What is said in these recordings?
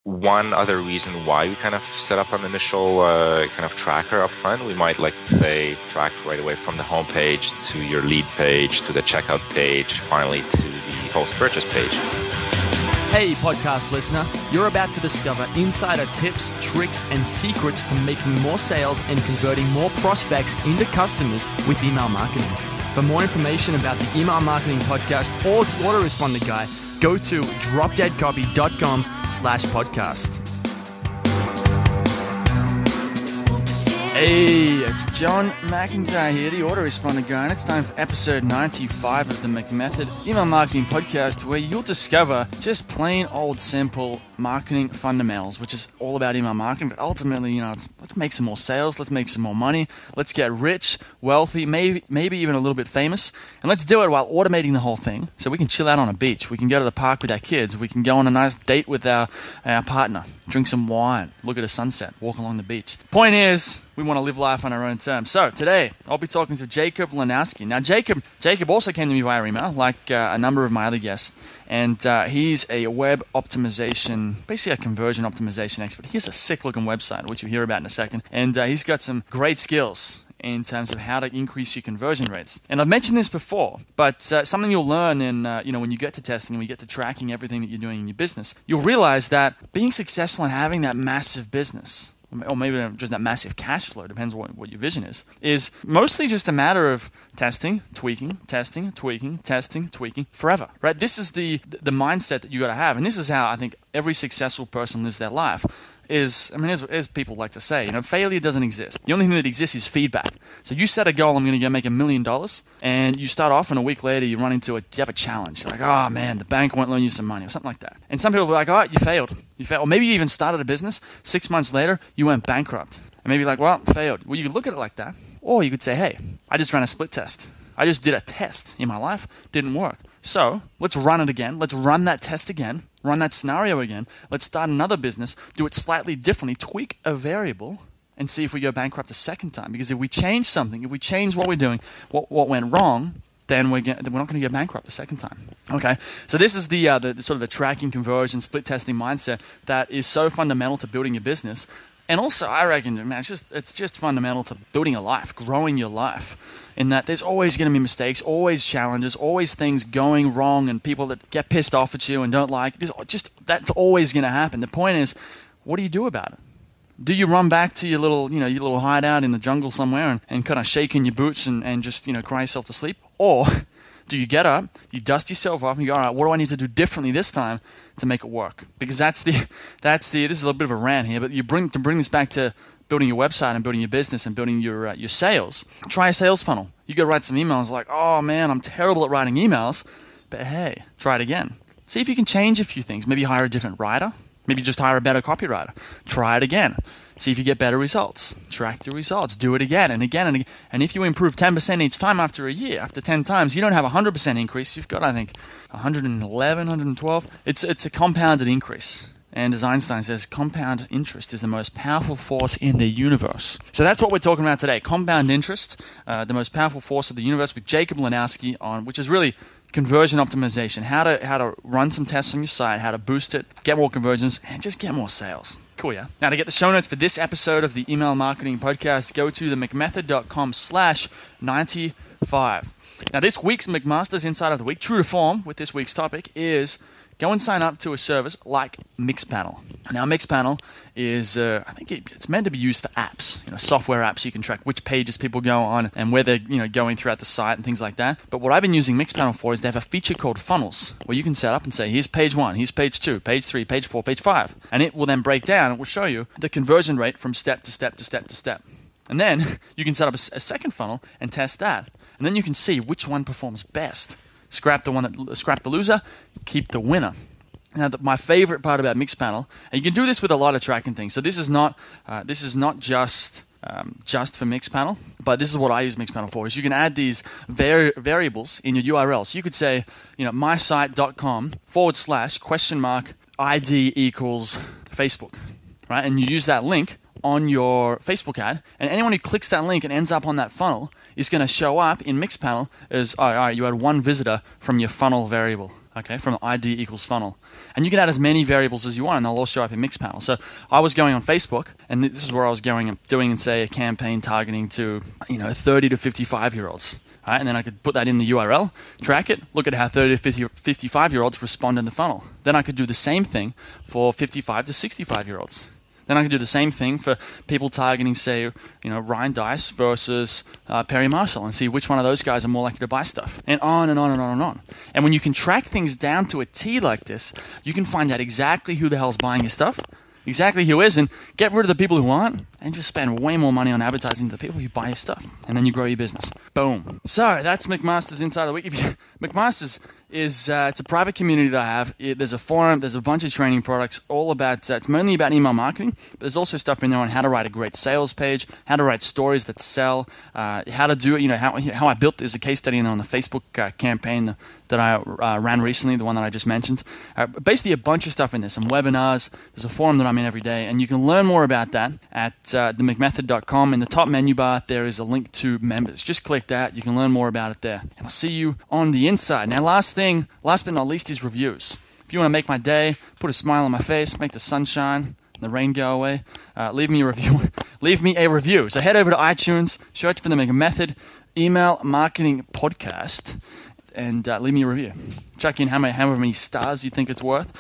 one other reason why we kind of set up an initial kind of tracker up front. We might say track right away from the homepage to your lead page, to the checkout page, finally to the post-purchase page. Hey podcast listener, you're about to discover insider tips, tricks, and secrets to making more sales and converting more prospects into customers with email marketing. For more information about the Email Marketing Podcast or the Autoresponder Guide, go to dropdeadcopy.com/podcast. Hey, it's John McIntyre here, the Autoresponder Guy, and it's time for episode 95 of the McMethod Email Marketing Podcast, where you'll discover just plain old simple marketing fundamentals, which is all about email marketing, but ultimately, let's make some more sales, let's make some more money, let's get rich, wealthy, maybe even a little bit famous, and let's do it while automating the whole thing, so we can chill out on a beach, we can go to the park with our kids, we can go on a nice date with our partner, drink some wine, look at a sunset, walk along the beach. Point is, we want to live life on our own terms. So today, I'll be talking to Jakub Linowski. Now, Jakub also came to me via email, like a number of my other guests, and he's a web optimization, basically a conversion optimization expert. He has a sick-looking website, which you'll hear about in a second, and he's got some great skills in terms of how to increase your conversion rates. And I've mentioned this before, but something you'll learn in, when you get to testing and when you get to tracking everything that you're doing in your business, you'll realize that being successful and having that massive business, or maybe just that massive cash flow, depends what your vision is mostly just a matter of testing, tweaking, forever, right? This is the mindset that you got to have, and this is how I think every successful person lives their life. As people like to say, failure doesn't exist. The only thing that exists is feedback. So you set a goal, I'm going to go make $1 million, and you start off and a week later you run into you have a challenge. You're like, oh man, the bank won't loan you some money or something like that. And some people will be like, oh, you failed. Or maybe you even started a business, 6 months later, you went bankrupt. And maybe you're like, well, failed. Well, you could look at it like that. Or you could say, hey, I just ran a split test. I just did a test in my life, didn't work. So let's run it again. Let's run that test again. Run that scenario again. Let's start another business, do it slightly differently, tweak a variable, and see if we go bankrupt a second time. Because if we change something, if we change what we're doing, what went wrong, then we're not going to get bankrupt a second time. Okay, so this is the sort of the tracking, conversion, split testing mindset that is so fundamental to building your business. And also, I reckon, man, it's just fundamental to building a life, growing your life, in that there's always going to be mistakes, always challenges, always things going wrong, and people that get pissed off at you and don't like. That's always going to happen. The point is, what do you do about it? Do you run back to your little hideout in the jungle somewhere and kind of shake in your boots and just cry yourself to sleep, or do you get up, you dust yourself off, and you go, all right, what do I need to do differently this time to make it work? Because this is a little bit of a rant here, but to bring this back to building your website and building your business and building your sales. Try a sales funnel. You go write some emails like, oh man, I'm terrible at writing emails, but hey, try it again. See if you can change a few things. Maybe hire a different writer. Maybe just hire a better copywriter. Try it again. See if you get better results. Track the results. Do it again and again and again. And if you improve 10% each time after a year, after 10 times, you don't have a 100% increase. You've got, I think, 111, 112. It's a compounded increase. And as Einstein says, compound interest is the most powerful force in the universe. So that's what we're talking about today. Compound interest, the most powerful force of the universe, with Jakub Linowski which is really conversion optimization, how to run some tests on your site, how to boost it, get more conversions, and just get more sales. Cool, yeah? Now, to get the show notes for this episode of the Email Marketing Podcast, go to themcmethod.com/95. Now, this week's McMaster's Insight of the Week, true to form with this week's topic, is go and sign up to a service like Mixpanel. Now, Mixpanel is, I think it's meant to be used for apps, software apps. You can track which pages people go on and where they're, going throughout the site and things like that. But what I've been using Mixpanel for is they have a feature called funnels, where you can set up and say, here's page 1, here's page 2, page 3, page 4, page 5. And it will then break down, it will show you the conversion rate from step to step to step to step. And then you can set up a second funnel and test that. And then you can see which one performs best. Scrap the loser, keep the winner. Now, my favorite part about Mixpanel, and you can do this with a lot of tracking things. So this is not just for Mixpanel, but this is what I use Mixpanel for. Is you can add these variables in your URL. So you could say, mysite.com /ID equals Facebook, right? And you use that link on your Facebook ad, and anyone who clicks that link and ends up on that funnel is going to show up in Mixpanel as, all right, you had one visitor from your funnel variable, okay, from ID equals funnel. And you can add as many variables as you want, and they'll all show up in Mixpanel. So I was going on Facebook, and this is where I was going and doing, say, a campaign targeting to, 30 to 55-year-olds. Right, and then I could put that in the URL, track it, look at how 30 to 55-year-olds respond in the funnel. Then I could do the same thing for 55 to 65-year-olds. Then I could do the same thing for people targeting, say, Ryan Dice versus Perry Marshall, and see which one of those guys are more likely to buy stuff, and on and on and on and on. And when you can track things down to a T like this, you can find out exactly who the hell's buying your stuff, exactly who is, and get rid of the people who aren't, and just spend way more money on advertising to the people who buy your stuff, and then you grow your business. Boom. So that's McMaster's Inside of the Week. McMaster's is it's a private community that I have. There's a forum, there's a bunch of training products, all about it's mainly about email marketing, but there's also stuff in there on how to write a great sales page, how to write stories that sell, how to do it. How I built. There's a case study on the Facebook campaign that I ran recently, the one that I just mentioned. Basically, a bunch of stuff in there, some webinars. There's a forum that I'm in every day, and you can learn more about that at themcmethod.com. In the top menu bar, there is a link to members. Just click that. You can learn more about it there. And I'll see you on the inside. Now, last but not least, is reviews. If you want to make my day, put a smile on my face, make the sun shine, the rain go away, leave me a review. Leave me a review. So head over to iTunes, search for the Method Email Marketing Podcast, and leave me a review. Chuck in however many stars you think it's worth.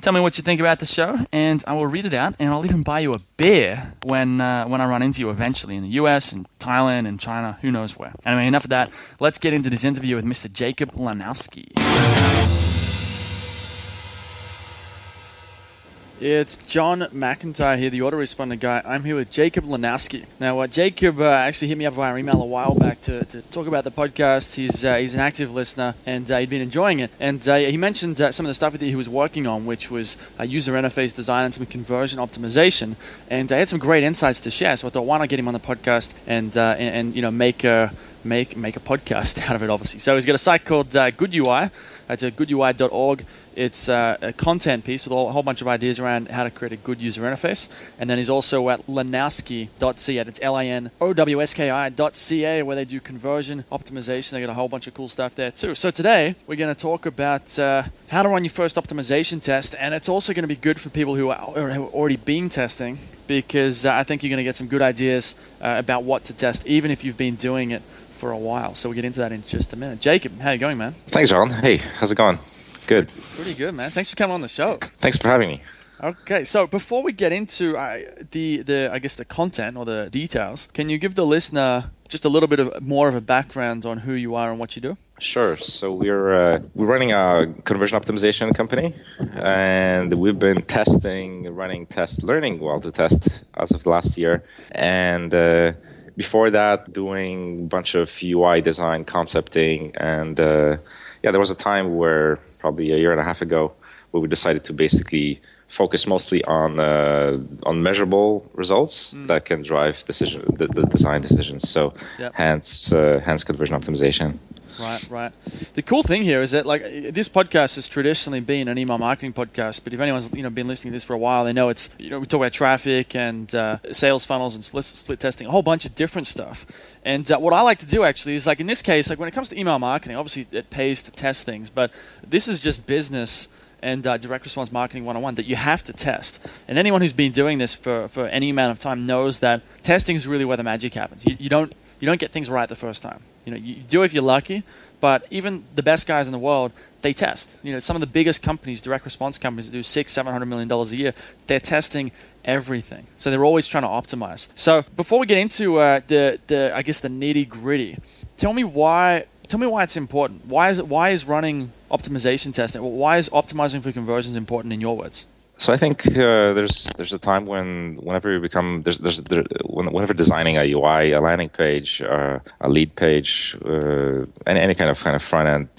Tell me what you think about the show, and I will read it out, and I'll even buy you a beer when I run into you eventually in the US and Thailand and China, who knows where. Anyway, enough of that. Let's get into this interview with Mr. Jakub Linowski. It's John McIntyre here, the autoresponder guy. I'm here with Jakub Linowski. Now, Jakub actually hit me up via email a while back to talk about the podcast. He's an active listener, and he'd been enjoying it. And he mentioned some of the stuff that he was working on, which was user interface design and some conversion optimization. And I had some great insights to share, so I thought, why not get him on the podcast and make a podcast out of it, obviously. So he's got a site called Good UI. That's goodui.org. It's a content piece with a whole bunch of ideas around how to create a good user interface. And then he's also at linowski.ca. It's linowski.ca, where they do conversion optimization. They got a whole bunch of cool stuff there too. So today we're going to talk about how to run your first optimization test, and it's also going to be good for people who have already been testing, because I think you're going to get some good ideas about what to test, even if you've been doing it for a while. So we'll get into that in just a minute. Jakub, how you going, man? Thanks, John. Hey, how's it going? Good. Pretty good, man. Thanks for coming on the show. Thanks for having me. Okay, so before we get into the content or the details, can you give the listener just a little bit more of a background on who you are and what you do? Sure. So we're running a conversion optimization company, and we've been running test, learning to test as of last year, and before that, doing a bunch of UI design, concepting, and there was a time where probably a year and a half ago where we decided to basically focus mostly on measurable results that can drive the design decisions. So hence conversion optimization. Right. The cool thing here is that this podcast has traditionally been an email marketing podcast, but if anyone's been listening to this for a while, they know it's we talk about traffic and sales funnels and split testing, a whole bunch of different stuff. And what I like to do actually is in this case, when it comes to email marketing, obviously it pays to test things, but this is just business and direct response marketing 101 that you have to test. And anyone who's been doing this for any amount of time knows that testing is really where the magic happens. You don't get things right the first time. You do if you're lucky, but even the best guys in the world, they test. Some of the biggest companies, direct response companies that do $600-700 million a year, they're testing everything. So they're always trying to optimize. So before we get into the nitty gritty, tell me why it's important. Why is running optimization testing? Why is optimizing for conversions important in your words? So I think there's a time whenever designing a UI, a landing page, a lead page, any kind of front end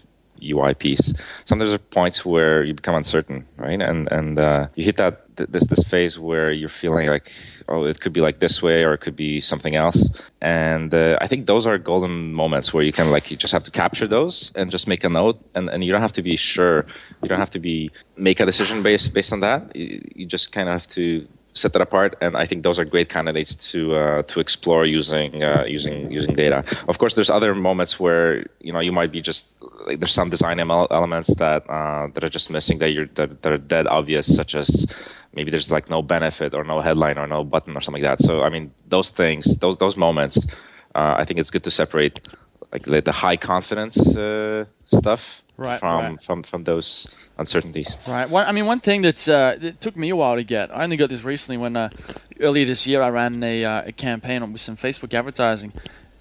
UI piece, sometimes there are points where you become uncertain, right? And you hit this phase where you're feeling like, oh, it could be like this way or it could be something else. And I think those are golden moments where you you just have to capture those and just make a note, and you don't have to be sure. You don't have to make a decision based on that. You just kind of have to set that apart, and I think those are great candidates to explore using data. Of course, there's other moments where you might be just like there's some design elements that are just missing that are dead obvious, such as maybe there's like no benefit or no headline or no button or something like that. So I mean, those things, those moments, I think it's good to separate like the high confidence stuff from those uncertainties. Right. One thing that took me a while to get, I only got this recently when earlier this year I ran a campaign with some Facebook advertising.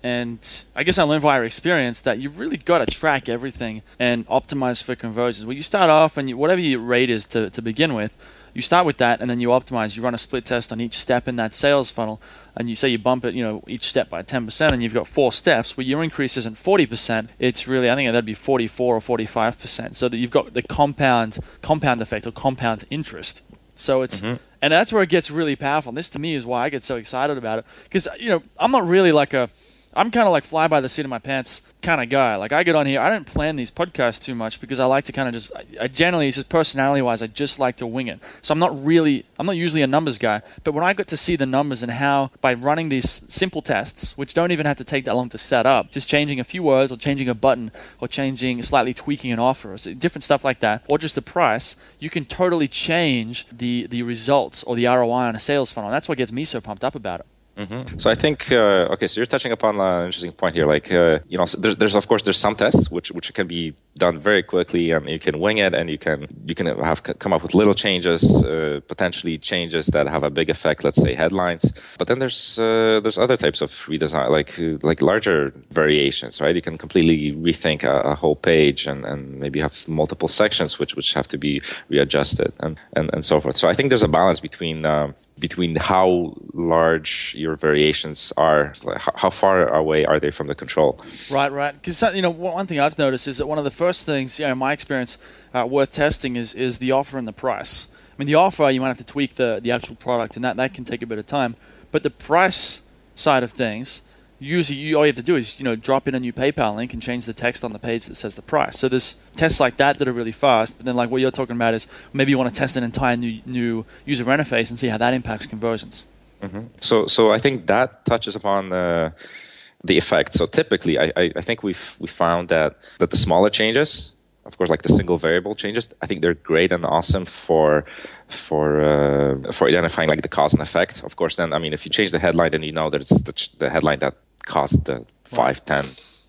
And I guess I learned via experience that you've really got to track everything and optimize for conversions. Well, you start off and whatever your rate is to begin with, you start with that and then you optimize. You run a split test on each step in that sales funnel, and you say you bump it, each step by 10%, and you've got 4 steps. Well, your increase isn't 40%. It's really, I think that'd be 44 or 45%. So that you've got the compound effect or compound interest. So it's, and that's where it gets really powerful. And this to me is why I get so excited about it, because I'm not really I'm kind of like fly by the seat of my pants kind of guy. Like I get on here, I don't plan these podcasts too much because I like to kind of I generally, just personality-wise, I just like to wing it. So I'm not usually a numbers guy. But when I get to see the numbers and how by running these simple tests, which don't even have to take that long to set up, just changing a few words or changing a button or slightly tweaking an offer, or different stuff like that, or just the price, you can totally change the results or the ROI on a sales funnel. And that's what gets me so pumped up about it. Mm-hmm. So I think so you're touching upon an interesting point here. Like so there's of course there's some tests which can be done very quickly, and you can wing it, and you can have come up with little changes, potentially changes that have a big effect. Let's say headlines. But then there's other types of redesign, like larger variations, right? You can completely rethink a whole page and maybe have multiple sections which have to be readjusted and so forth. So I think there's a balance between how large your variations are, like how far away are they from the control. Right. Because one thing I've noticed is that one of the first things, in my experience, worth testing is the offer and the price. I mean, the offer, you might have to tweak the actual product, and that can take a bit of time. But the price side of things, usually all you have to do is drop in a new PayPal link and change the text on the page that says the price. So there's tests like that are really fast. But then like what you're talking about is maybe you want to test an entire new user interface and see how that impacts conversions. Mm-hmm. So I think that touches upon the effect. So typically, I think we found that the smaller changes, of course, like the single variable changes, I think they're great and awesome for identifying like the cause and effect. Of course, then if you change the headline, then that it's the headline that caused the 5, 10,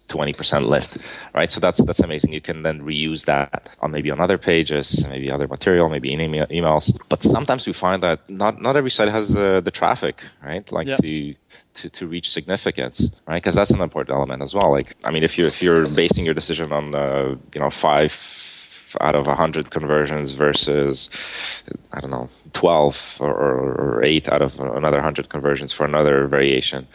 20% lift, right? So that's amazing. You can then reuse that on other pages, maybe other material, maybe in emails. But sometimes we find that not every site has the traffic, right? To reach significance, right? Because that's an important element as well. Like, if you're basing your decision on 5 out of 100 conversions versus 12 or 8 out of another 100 conversions for another variation,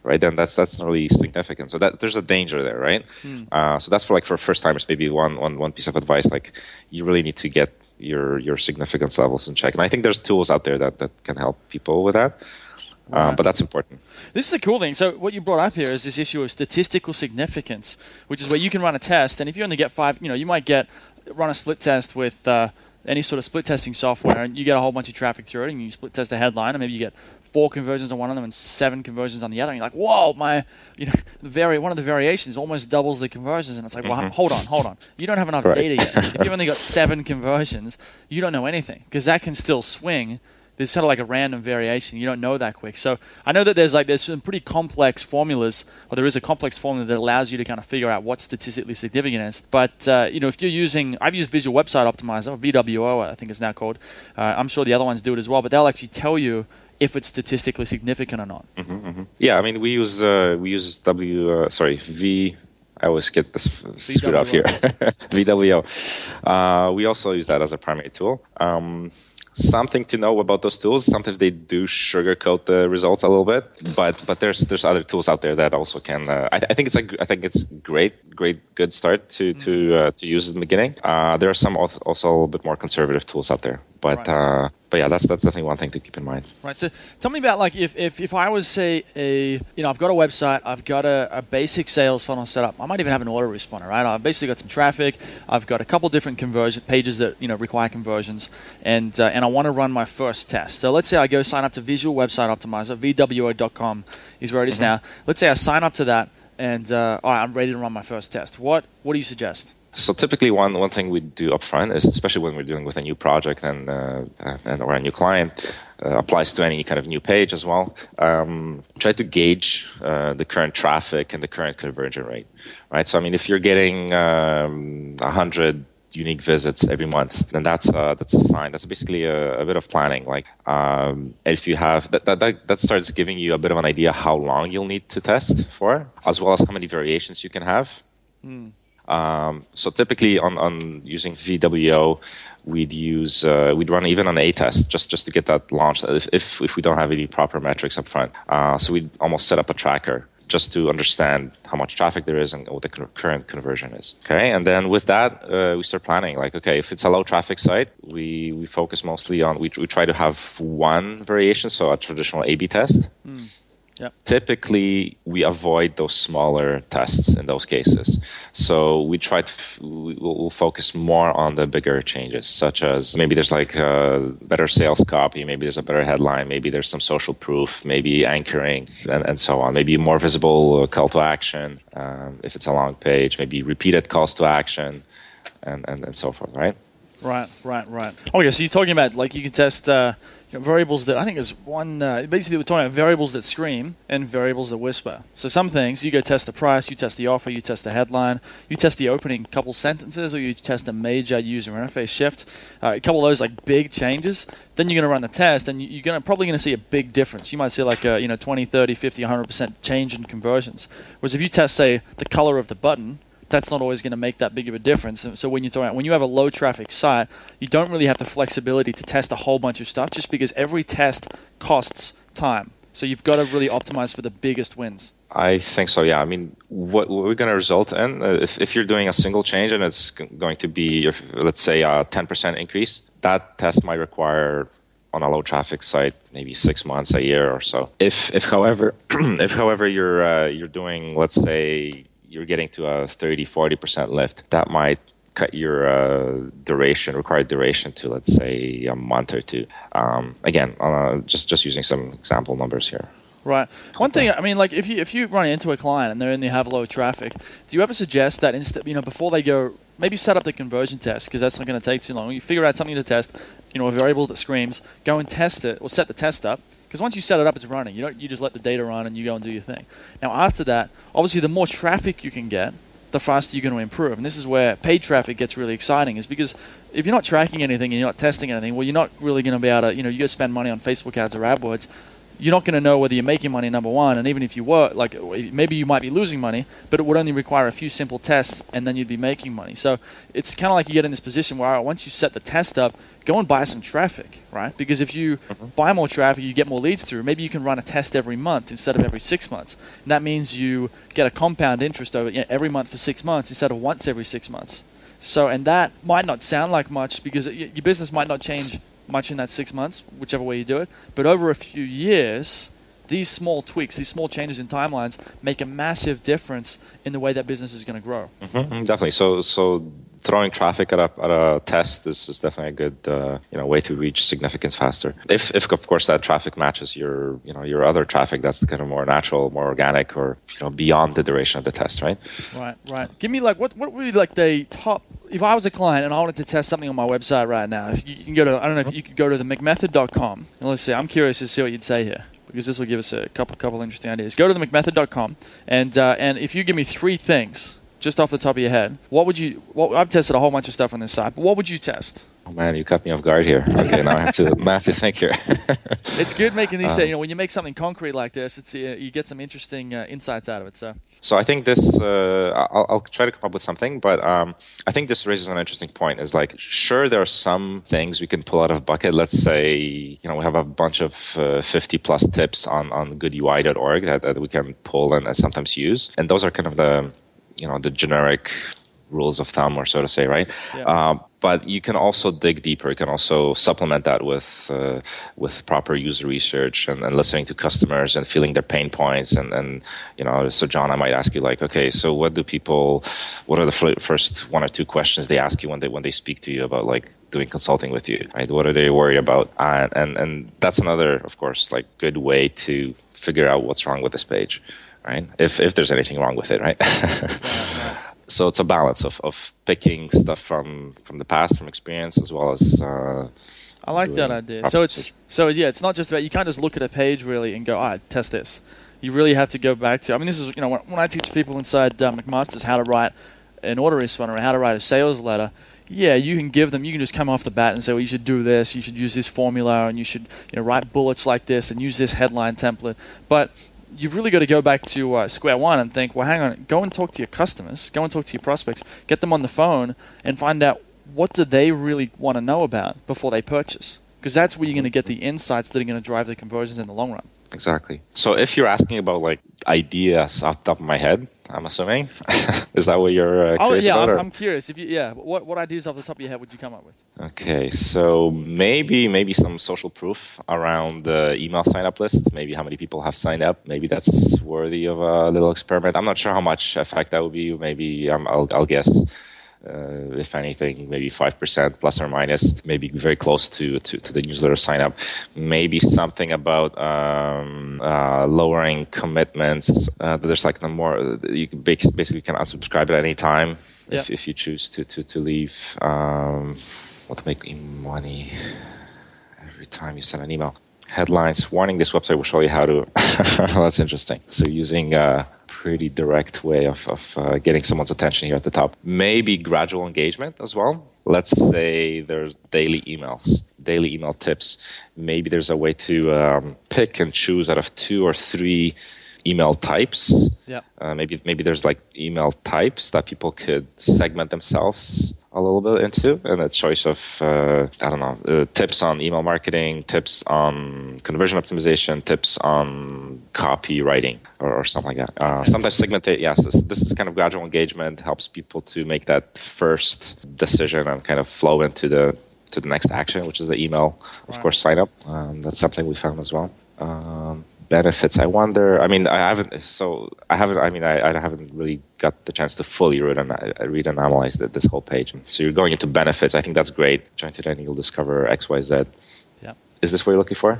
right? Then that's not really significant. So that there's a danger there, right? So that's for first timers. Maybe one piece of advice, like you really need to get your significance levels in check. And I think there's tools out there that can help people with that. But that's important. This is the cool thing. So what you brought up here is this issue of statistical significance, which is where you can run a test, and if you only get 5, you might run a split test with any sort of split testing software, and you get a whole bunch of traffic through it, and you split test a headline, and maybe you get 4 conversions on one of them and 7 conversions on the other, and you're like, whoa, one of the variations almost doubles the conversions, and it's like, well, hold on. You don't have enough data yet. If you've only got 7 conversions, you don't know anything, because that can still swing. There's sort of like a random variation. You don't know that quick. So I know that there's some pretty complex formulas, or there is a complex formula that allows you to kind of figure out what statistically significant is. But if you're I've used Visual Website Optimizer, or VWO, I think it's now called. I'm sure the other ones do it as well, but they'll actually tell you if it's statistically significant or not. Yeah, we use V. I always get this screwed up here. VWO. We also use that as a primary tool. Something to know about those tools. Sometimes they do sugarcoat the results a little bit, but there's other tools out there that also can. I think it's good start to use in the beginning. There are some also a little bit more conservative tools out there But yeah, that's definitely one thing to keep in mind. Right. So tell me about like if I was say I've got a website, I've got a basic sales funnel set up. I might even have an autoresponder, right? I've basically got some traffic. I've got a couple different conversion pages that require conversions, and I want to run my first test. So let's say I go sign up to Visual Website Optimizer, VWO.com is where it is now. Let's say I sign up to that, and all right, I'm ready to run my first test. What do you suggest? So typically, one thing we do upfront is, especially when we're dealing with a new project and or a new client, applies to any kind of new page as well. Try to gauge the current traffic and the current conversion rate, right? So I mean, if you're getting 100 unique visits every month, then that's a sign. That's basically a bit of planning. Like if you have that starts giving you a bit of an idea how long you'll need to test for, as well as how many variations you can have. So typically on using VWO, we'd run even an A test just to get that launched if we don't have any proper metrics up front. So we'd almost set up a tracker just to understand how much traffic there is and what the current conversion is. Okay, and then with that, we start planning. Like, okay, if it's a low traffic site, we focus mostly on we try to have one variation, so a traditional A/B test. Yep. Typically, we avoid those smaller tests in those cases. So we'll focus more on the bigger changes, such as maybe there's like a better sales copy, maybe there's a better headline, maybe there's some social proof, maybe anchoring, and so on. Maybe more visible call to action if it's a long page, maybe repeated calls to action, and so forth, right? Right. Okay, so you're talking about like you can test variables that I think is one. Basically, we're talking about variables that scream and variables that whisper. So some things you go test the price, you test the offer, you test the headline, you test the opening couple sentences, or you test a major user interface shift. A couple of those like big changes. Then you're going to run the test, and you're probably going to see a big difference. You might see like a 20, 30, 50, 100% change in conversions. Whereas if you test say the color of the button, that's not always going to make that big of a difference. So when you have a low traffic site, you don't really have the flexibility to test a whole bunch of stuff just because every test costs time. So you've got to really optimize for the biggest wins. I think so, yeah. I mean, what we're going to result in, if you're doing a single change and it's going to be, let's say, a 10% increase, that test might require on a low traffic site maybe 6 months, a year or so. If however you're doing, let's say, you're getting to a 30-40% lift, that might cut your required duration to, let's say, a month or two. Again, just using some example numbers here. Right. One thing, I mean, like if you run into a client and they have low traffic, do you ever suggest that before they go, maybe set up the conversion test, because that's not going to take too long. When you figure out something to test, a variable that screams, go and test it or set the test up. Because once you set it up, it's running. You just let the data run and you go and do your thing. Now after that, obviously the more traffic you can get, the faster you're going to improve. And this is where paid traffic gets really exciting, is because if you're not tracking anything and you're not testing anything, well, you're not really going to be able to, you got to spend money on Facebook ads or AdWords. You're not going to know whether you're making money, number one, and even if you were, like maybe you might be losing money, but it would only require a few simple tests and then you'd be making money. So it's kind of like you get in this position where once you set the test up, go and buy some traffic, right? Because if you buy more traffic, you get more leads through. Maybe you can run a test every month instead of every 6 months. And that means you get a compound interest over every month for 6 months instead of once every 6 months. So, and that might not sound like much because your business might not change much in that 6 months, whichever way you do it. But over a few years, these small tweaks, these small changes in timelines make a massive difference in the way that business is going to grow. Definitely. So throwing traffic at a test is definitely a good way to reach significance faster. If of course that traffic matches your other traffic that's kind of more natural, more organic, or beyond the duration of the test, right? Right. Give me what would be like the top. If I was a client and I wanted to test something on my website right now, if you can go to, I don't know if you could go to the McMethod.com. And let's see, I'm curious to see what you'd say here, because this will give us a couple interesting ideas. Go to the McMethod.com, and if you give me 3 things just off the top of your head, I've tested a whole bunch of stuff on this site, but what would you test? Oh man, you caught me off guard here. Okay, now I have to think here. It's good making these. When you make something concrete like this, it's you get some interesting insights out of it. So I think this. I'll try to come up with something, but I think this raises an interesting point. Is like, sure, there are some things we can pull out of a bucket. Let's say we have a bunch of 50 plus tips on goodui.org that we can pull and sometimes use, and those are kind of the the generic rules of thumb, or so to say, right? Yeah. But you can also dig deeper. You can also supplement that with proper user research and listening to customers and feeling their pain points. And so John, I might ask you like, okay, so what are the first one or two questions they ask you when they speak to you about like doing consulting with you, right? What are they worried about? And that's another, of course, like good way to figure out what's wrong with this page, right? If there's anything wrong with it, right? So it's a balance of picking stuff from the past, from experience, as well as. I like that idea. So it's not just about, you can't just look at a page really and go, all right, test this. You really have to go back to. I mean, this is when I teach people inside McMaster's how to write an autoresponder or how to write a sales letter. Yeah, you can just come off the bat and say, well, you should do this, you should use this formula, and you should write bullets like this and use this headline template. But you've really got to go back to square one and think, well, hang on, go and talk to your customers, go and talk to your prospects, get them on the phone and find out what do they really want to know about before they purchase. Because that's where you're going to get the insights that are going to drive the conversions in the long run. Exactly. So if you're asking about like ideas off the top of my head, I'm assuming, is that what you're curious about? I'm curious. What ideas off the top of your head would you come up with? Okay, so maybe some social proof around the email sign-up list. Maybe how many people have signed up. Maybe that's worthy of a little experiment. I'm not sure how much effect that would be. Maybe I'll guess. If anything, maybe 5% plus or minus, maybe very close to the newsletter sign up. Maybe something about lowering commitments. There's like no more. You basically can unsubscribe at any time if you choose to leave. What to make money every time you send an email. Headlines warning: this website will show you how to. That's interesting. So using pretty direct way of getting someone's attention here at the top. Maybe gradual engagement as well. Let's say there's daily email tips. Maybe there's a way to pick and choose out of 2 or 3 email types. Yeah. Maybe there's like email types that people could segment themselves a little bit into, and a choice of tips on email marketing, tips on conversion optimization, tips on copywriting, or something like that. Sometimes segmentate. Yes, this is kind of gradual engagement, helps people to make that first decision and kind of flow into the next action, which is the email, of course, sign up. That's something we found as well. Benefits. I wonder. I mean, I haven't really got the chance to fully read and analyze this whole page. So you're going into benefits. I think that's great. Join today and you'll discover X, Y, Z. Yeah. Is this what you're looking for?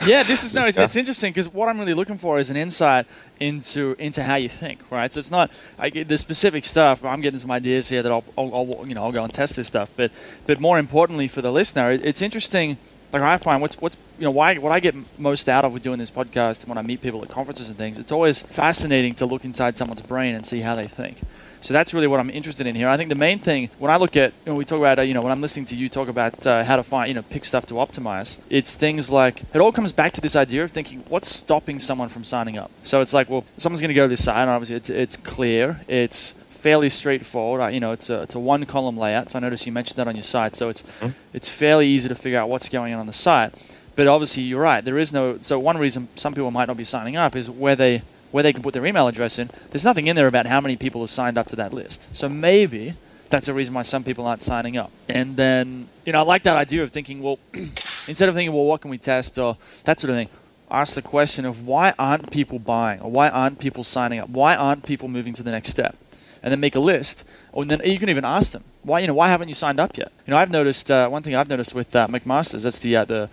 Yeah, it's interesting because what I'm really looking for is an insight into how you think, right? So it's not the specific stuff. I'm getting some ideas here that I'll go and test this stuff. But more importantly for the listener, it's interesting. Like I find what I get most out of with doing this podcast when I meet people at conferences and things, it's always fascinating to look inside someone's brain and see how they think. So that's really what I'm interested in here. I think the main thing when I look at we talk about when I'm listening to you talk about how to find pick stuff to optimize, it's things like it all comes back to this idea of thinking what's stopping someone from signing up. So it's like, well, someone's going to go to this site, and obviously it's clear, it's fairly straightforward. It's a one-column layout. So I noticed you mentioned that on your site. So it's fairly easy to figure out what's going on the site. But obviously, you're right. There is no. So one reason some people might not be signing up is where they can put their email address in. There's nothing in there about how many people have signed up to that list. So maybe that's a reason why some people aren't signing up. And then I like that idea of thinking, well, instead of thinking, well, what can we test or that sort of thing, ask the question of why aren't people buying or why aren't people signing up? Why aren't people moving to the next step? And then make a list, or then you can even ask them why. Why haven't you signed up yet? I've noticed one thing I've noticed with McMaster's. That's the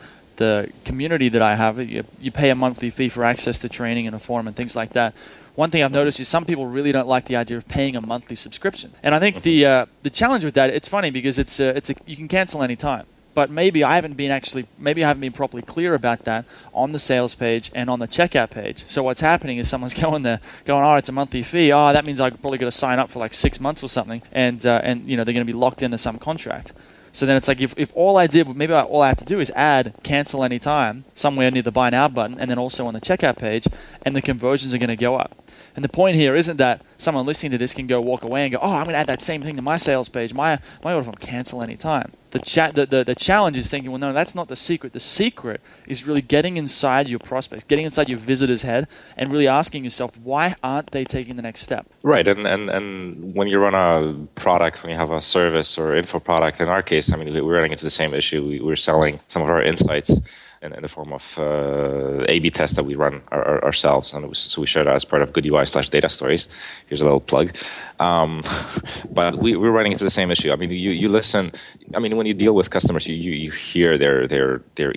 community that I have. You pay a monthly fee for access to training and a forum and things like that. One thing I've noticed is some people really don't like the idea of paying a monthly subscription. And I think the challenge with that, it's funny because it's you can cancel any time. But maybe I haven't been properly clear about that on the sales page and on the checkout page. So what's happening is someone's going there, oh, it's a monthly fee. Oh, that means I'm probably going to sign up for like 6 months or something, and they're going to be locked into some contract. So then it's like if all I did, maybe all I have to do is add cancel anytime somewhere near the buy now button, and then also on the checkout page, and the conversions are going to go up. And the point here isn't that someone listening to this can walk away and go, oh, I'm going to add that same thing to my sales page, my order from cancel anytime. the challenge is thinking, well, no, that's not the secret. The secret is really getting inside your prospects, getting inside your visitor's head, and really asking yourself, why aren't they taking the next step? Right, and when you run a product, when you have a service or info product, in our case, I mean, we're running into the same issue. We're selling some of our insights in the form of A/B tests that we run ourselves, and so we share that as part of Good UI/Data Stories. Here's a little plug. But we're running into the same issue. I mean, you listen. I mean, when you deal with customers, you hear their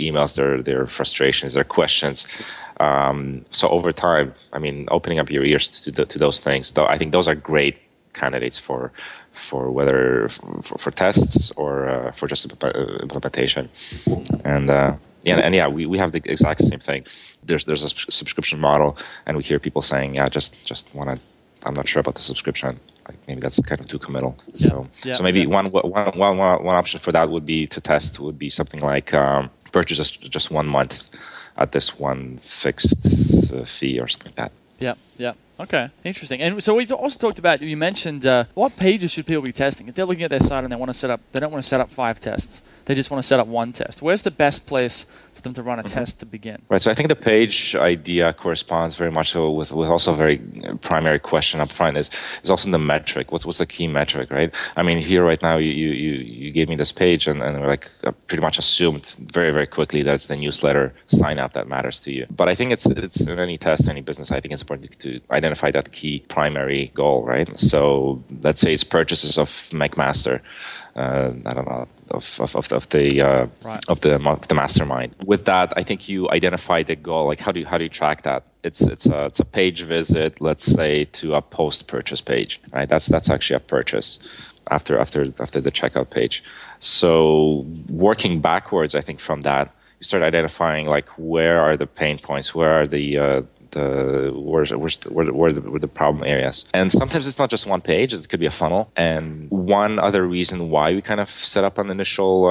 emails, their frustrations, their questions. So over time, I mean, opening up your ears to those things, though, I think those are great candidates for whether for tests or for just implementation. And we have the exact same thing. There's a subscription model, and we hear people saying, just want to. I'm not sure about the subscription. Like maybe that's kind of too committal. So maybe one option for that would be to test would be something like purchase just 1 month at this one fixed fee or something like that. Yeah. Okay, interesting. And so we also talked about, you mentioned what pages should people be testing? If they're looking at their site and they don't want to set up 5 tests, they just want to set up 1 test. Where's the best place for them to run a test to begin? Right. So I think the page idea corresponds very much so with also a very primary question up front is also the metric. What's the key metric, right? I mean, here right now you gave me this page and we're like pretty much assumed very, very quickly that it's the newsletter sign up that matters to you. But I think it's in any test, any business, I think it's important to identify that key primary goal, right? So let's say it's purchases of McMaster. I don't know of the mastermind. With that, I think you identify the goal. Like how do you track that? It's a page visit, let's say, to a post purchase page, right? That's actually a purchase after the checkout page. So working backwards, I think from that, you start identifying like where are the pain points, where are the problem areas. And sometimes it's not just one page, it could be a funnel. And one other reason why we kind of set up an initial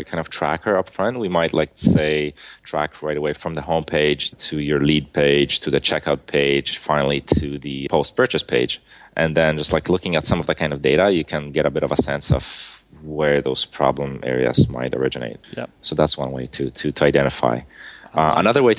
kind of tracker up front, we might like say track right away from the home page to your lead page, to the checkout page, finally to the post-purchase page. And then just like looking at some of the kind of data, you can get a bit of a sense of where those problem areas might originate. Yep. So that's one way to identify. Another way,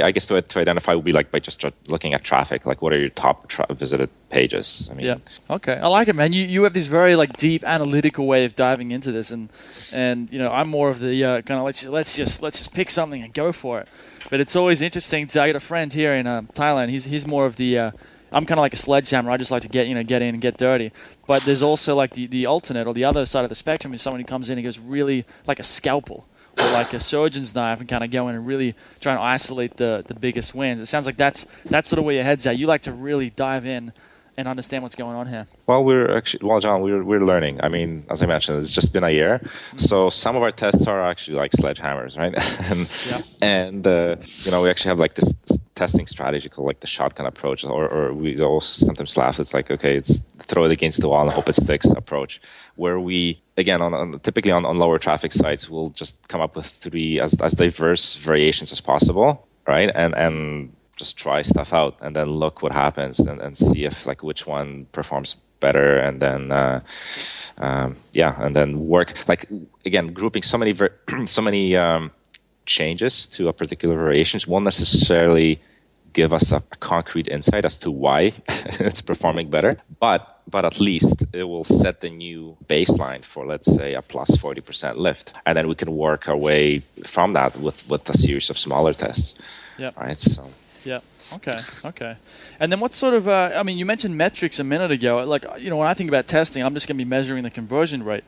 I guess, to identify would be like by just looking at traffic. Like, what are your top visited pages? I mean, okay, I like it, man. You have this very like deep analytical way of diving into this, and you know, I'm more of the kind of let's just pick something and go for it. But it's always interesting. I got a friend here in Thailand. He's more of the I'm kind of like a sledgehammer. I just like to get in and get dirty. But there's also like the alternate or the other side of the spectrum is someone who comes in and goes really like a scalpel. Or like a surgeon's knife and kind of go in and really try and isolate the biggest wins. It sounds like that's sort of where your head's at. You like to really dive in and understand what's going on here. Well, John, we're learning. I mean, as I mentioned, it's just been a year. Mm-hmm. So some of our tests are actually like sledgehammers, right? and we actually have like this testing strategy called like the shotgun approach, or we also sometimes laugh. It's like, okay, it's throw it against the wall and hope it sticks approach, where we, again, typically on lower traffic sites, we'll just come up with 3 as diverse variations as possible, right? And just try stuff out and then look what happens and see if like which one performs better, and then and then work like, again, grouping so many changes to a particular variations won't necessarily give us a concrete insight as to why it's performing better, but at least it will set the new baseline for, let's say, a plus 40% lift, and then we can work our way from that with a series of smaller tests. Yeah. Right. So. Yeah. Okay. And then what sort of, you mentioned metrics a minute ago. Like, when I think about testing, I'm just going to be measuring the conversion rate.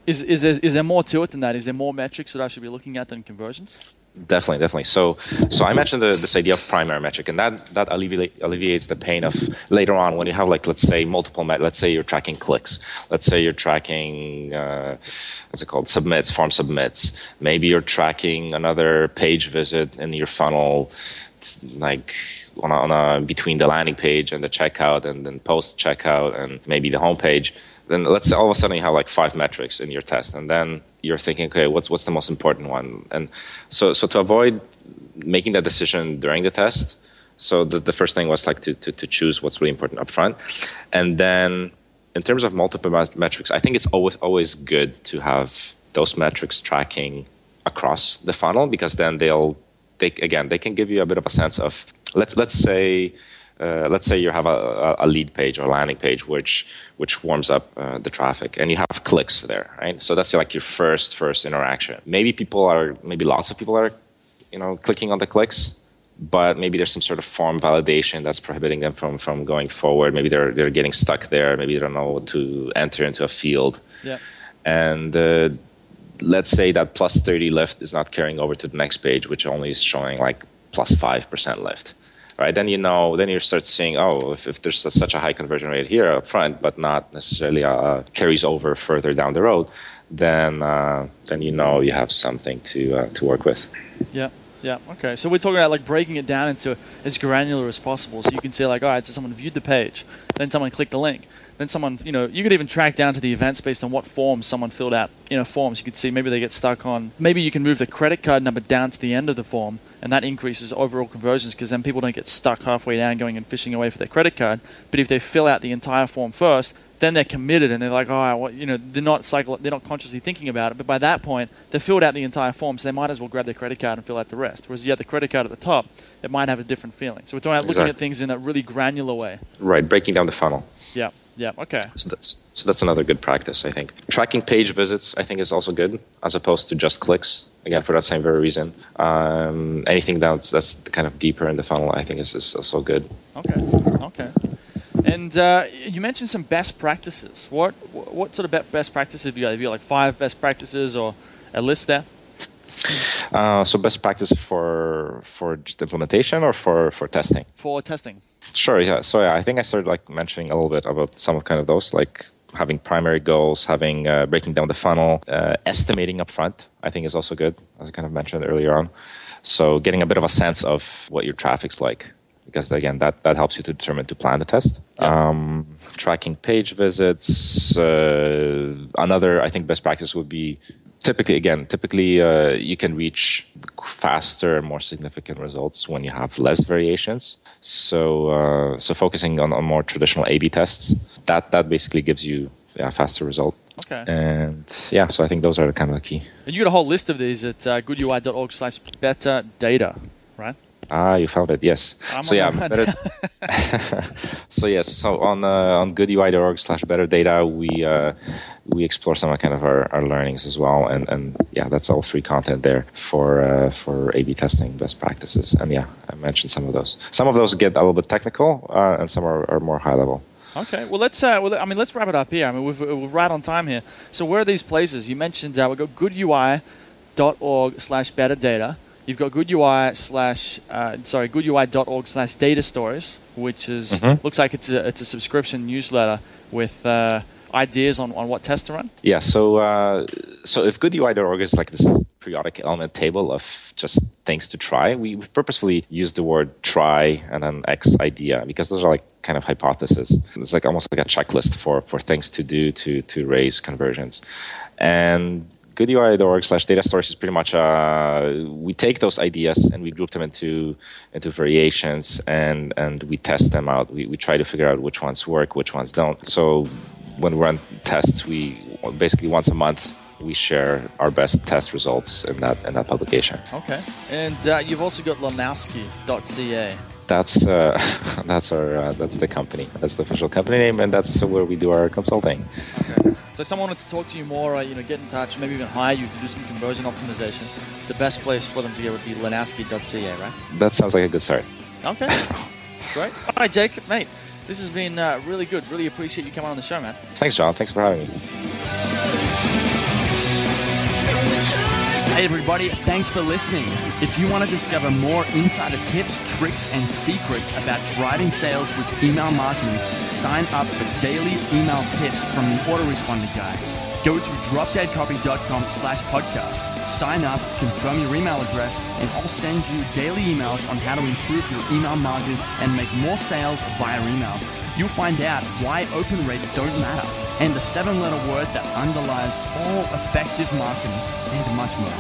Is there more to it than that? Is there more metrics that I should be looking at than conversions? Definitely. So I mentioned this idea of primary metric, and that alleviates the pain of later on when you have, like, let's say multiple. Let's say you're tracking clicks. Let's say you're tracking what's it called? Form submits. Maybe you're tracking another page visit in your funnel, like on a between the landing page and the checkout, and then post checkout, and maybe the home page. Then let's say all of a sudden you have like 5 metrics in your test, and then you're thinking, okay, what's the most important one? And so to avoid making that decision during the test, so the first thing was like to choose what's really important up front, and then in terms of multiple metrics, I think it's always good to have those metrics tracking across the funnel, because then they can give you a bit of a sense of, let's say you have a lead page or landing page which warms up the traffic, and you have clicks there, right? So that's like your first interaction. Maybe lots of people are clicking on the clicks, but maybe there's some sort of form validation that's prohibiting them from going forward. Maybe they're getting stuck there. Maybe they don't know what to enter into a field. Yeah. And let's say that plus 30 lift is not carrying over to the next page, which only is showing like plus 5% lift. Right, then you start seeing, if there's such a high conversion rate here up front, but not necessarily carries over further down the road, then you have something to work with. Yeah. Yeah. Okay. So we're talking about like breaking it down into as granular as possible. So you can say like, all right, so someone viewed the page, then someone clicked the link, then someone, you could even track down to the events based on what forms someone filled out. Forms you could see maybe they get stuck on. Maybe you can move the credit card number down to the end of the form, and that increases overall conversions because then people don't get stuck halfway down going and fishing away for their credit card. But if they fill out the entire form first, then they're committed and they're like, they're not consciously thinking about it. But by that point, they've filled out the entire form, so they might as well grab their credit card and fill out the rest. Whereas you have the credit card at the top, it might have a different feeling. So we're talking about looking at things in a really granular way. Right, breaking down the funnel. Yeah. Yeah. Okay. So that's another good practice, I think. Tracking page visits, I think, is also good, as opposed to just clicks. Again, for that same very reason. Anything that's kind of deeper in the funnel, I think, is also good. Okay. And you mentioned some best practices. What sort of best practices have you got? Have you got like 5 best practices or a list there? So best practice for just implementation or for testing? For testing. Sure, yeah. So I think I started like mentioning a little bit about some of kind of those, like having primary goals, having breaking down the funnel, estimating upfront, I think is also good, as I kind of mentioned earlier on. So getting a bit of a sense of what your traffic's like, because again, that helps you to plan the test. Yeah. Tracking page visits. Another, I think, best practice would be typically you can reach faster and more significant results when you have less variations. So focusing on more traditional A/B tests, that basically gives you a faster result. Okay. And yeah, so I think those are kind of the key. And you got a whole list of these at goodui.org/better data, right? You found it, yes. So on goodui.org/better data, we explore some of kind of our learnings as well, and yeah, that's all free content there for A/B testing best practices. And yeah, I mentioned some of those. Some of those get a little bit technical, and some are more high level. Okay, well let's wrap it up here. I mean, we're right on time here. So where are these places? You mentioned we've got goodui.org/better data. You've got goodui.org/data stories, which is looks like it's a subscription newsletter with ideas on what tests to run. Yeah. So if goodui.org is like this periodic element table of just things to try, we purposefully use the word try and then X idea, because those are like kind of hypotheses. It's like almost like a checklist for things to do to raise conversions. And goodui.org/data stories is pretty much we take those ideas and we group them into variations and we test them out. We try to figure out which ones work, which ones don't. So when we run tests, we basically once a month we share our best test results in that publication. Okay. And you've also got Linowski.ca. That's the company. That's the official company name, and that's where we do our consulting. Okay. So if someone wanted to talk to you more, get in touch, maybe even hire you to do some conversion optimization, the best place for them to get would be Linowski.ca, right? That sounds like a good start. Okay. Great. All right, Jake, mate, this has been really good. Really appreciate you coming on the show, man. Thanks, John. Thanks for having me. Hey everybody, thanks for listening. If you want to discover more insider tips, tricks, and secrets about driving sales with email marketing, sign up for daily email tips from the autoresponder guy. Go to dropdeadcopy.com/podcast. Sign up, confirm your email address, and I'll send you daily emails on how to improve your email marketing and make more sales via email. You'll find out why open rates don't matter and the 7-letter word that underlies all effective marketing and much more.